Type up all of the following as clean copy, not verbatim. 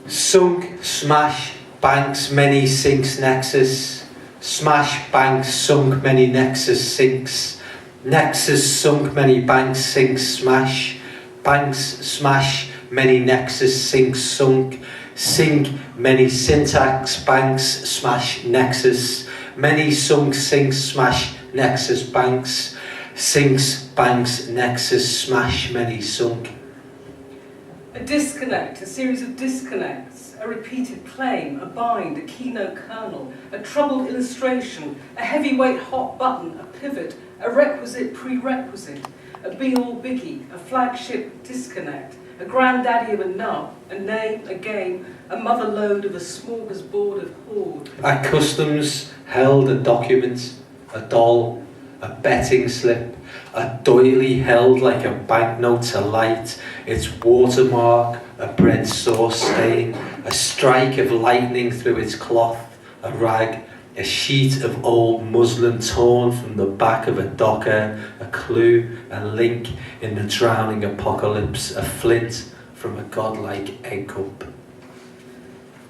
Sunk, smash, banks, many sinks, nexus. Smash, banks, sunk, many nexus, sinks. Nexus, sunk, many banks, sinks, smash. Banks, smash, many nexus, sinks, sunk. Sink, many syntax, banks, smash, nexus. Many sunk, sinks, smash, nexus, banks. Sinks, banks, nexus, smash, many sunk. A disconnect, a series of disconnects, a repeated claim, a bind, a keynote kernel, a troubled illustration, a heavyweight hot button, a pivot, a requisite prerequisite, a be-all biggie, a flagship disconnect, a granddaddy of a nub, a name, a game, a mother lode of a smorgasbord of hoard. At customs held a document, a doll, a betting slip, a doily held like a banknote to light, its watermark, a bread sauce stain, a strike of lightning through its cloth, a rag, a sheet of old muslin torn from the back of a docker, a clue, a link in the drowning apocalypse, a flint from a godlike egg cup.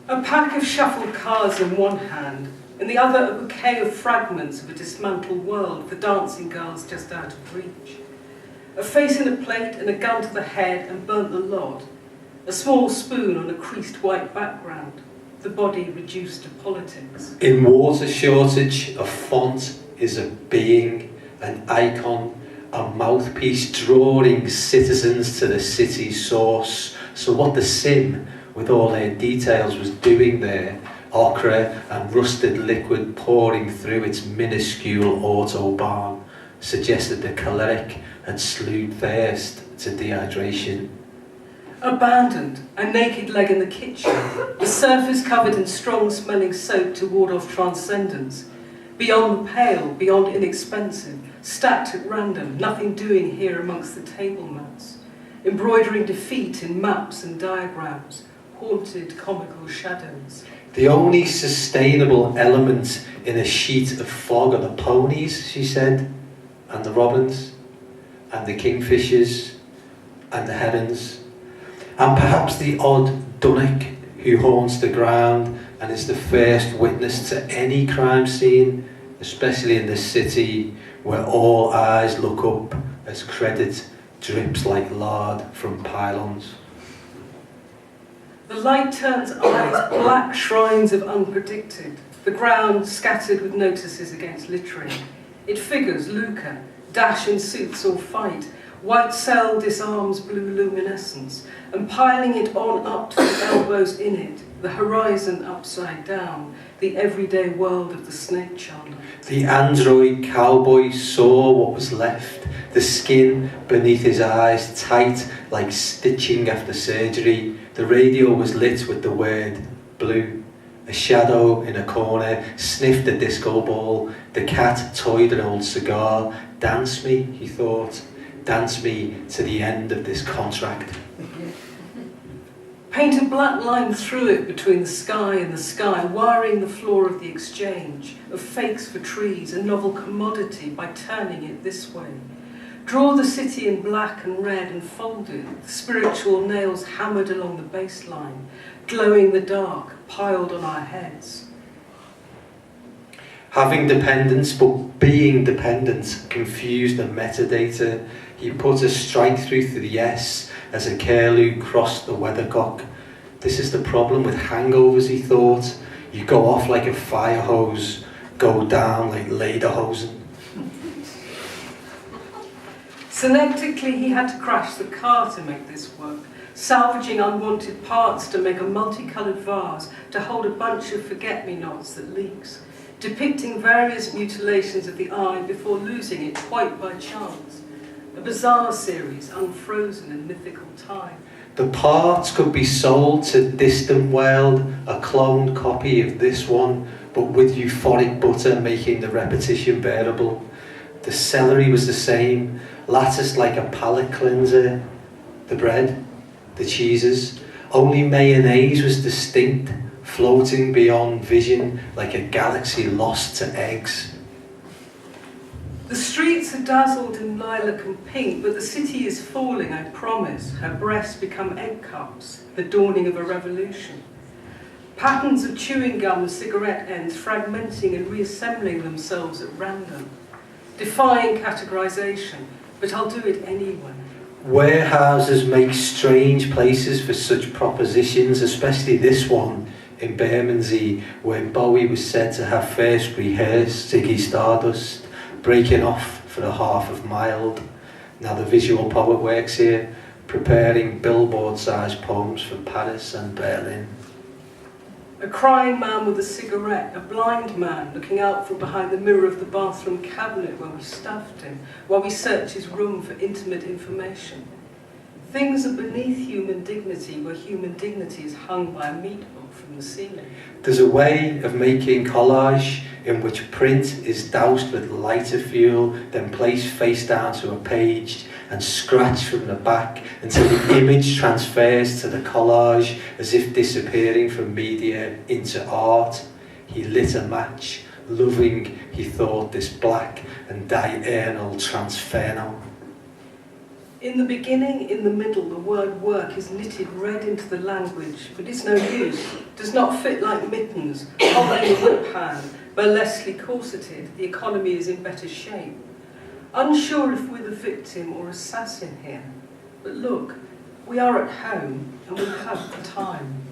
A pack of shuffled cards in one hand, in the other a bouquet of fragments of a dismantled world for dancing girls just out of reach. A face in a plate and a gun to the head and burnt the lot. A small spoon on a creased white background. The body reduced to politics. In water shortage, a font is a being, an icon, a mouthpiece drawing citizens to the city's source. So what the sim, with all their details, was doing there, ochre and rusted liquid pouring through its minuscule autobahn, suggested the choleric had slewed thirst to dehydration. Abandoned, a naked leg in the kitchen, the surface covered in strong-smelling soap to ward off transcendence. Beyond the pale, beyond inexpensive, stacked at random, nothing doing here amongst the table mats. Embroidering defeat in maps and diagrams, haunted comical shadows. The only sustainable element in a sheet of fog are the ponies, she said, and the robins, and the kingfishers, and the herons, and perhaps the odd dunnock who haunts the ground and is the first witness to any crime scene, especially in the city where all eyes look up as credit drips like lard from pylons. The light turns eyes black shrines of unpredicted, the ground scattered with notices against littering. It figures Luca, dash in suits or fight, white cell disarms blue luminescence, and piling it on up to the elbows in it, the horizon upside down, the everyday world of the snake charmer. The android cowboy saw what was left, the skin beneath his eyes tight like stitching after surgery. The radio was lit with the word blue. A shadow in a corner sniffed a disco ball. The cat toyed an old cigar. Dance me, he thought. Dance me to the end of this contract. Paint a black line through it between the sky and the sky, wiring the floor of the exchange, of fakes for trees, a novel commodity by turning it this way. Draw the city in black and red and fold it, the spiritual nails hammered along the baseline, glowing the dark, piled on our heads. Having dependence but being dependent confused the metadata. He put a strike through the S as a curlew crossed the weathercock. This is the problem with hangovers, he thought. You go off like a fire hose, go down like lederhosen. Synectically, he had to crash the car to make this work, salvaging unwanted parts to make a multicoloured vase to hold a bunch of forget-me-nots that leaks, depicting various mutilations of the eye before losing it quite by chance. A bizarre series, unfrozen in mythical time. The parts could be sold to distant world, a cloned copy of this one, but with euphoric butter making the repetition bearable. The celery was the same, latticed like a palate cleanser. The bread, the cheeses, only mayonnaise was distinct, floating beyond vision like a galaxy lost to eggs. The streets are dazzled in lilac and pink, but the city is falling, I promise. Her breasts become egg cups, the dawning of a revolution. Patterns of chewing gum and cigarette ends fragmenting and reassembling themselves at random. Defying categorization, but I'll do it anyway. Warehouses make strange places for such propositions, especially this one in Bermondsey, where Bowie was said to have first rehearsed Ziggy Stardust, breaking off for a half of Mild. Now the visual poet works here, preparing billboard-sized poems for Paris and Berlin. A crying man with a cigarette, a blind man looking out from behind the mirror of the bathroom cabinet where we stuffed him, while we search his room for intimate information. Things are beneath human dignity where human dignity is hung by a meat hook from the ceiling. There's a way of making collage in which print is doused with lighter fuel, then placed face down to a page and scratched from the back until the image transfers to the collage as if disappearing from media into art. He lit a match, loving, he thought, this black and diurnal transferno. In the beginning, in the middle, the word work is knitted red into the language, but it's no use, does not fit like mittens, holding a whip hand, burlesquely corseted, the economy is in better shape. Unsure if we're the victim or assassin here, but look, we are at home and we have the time.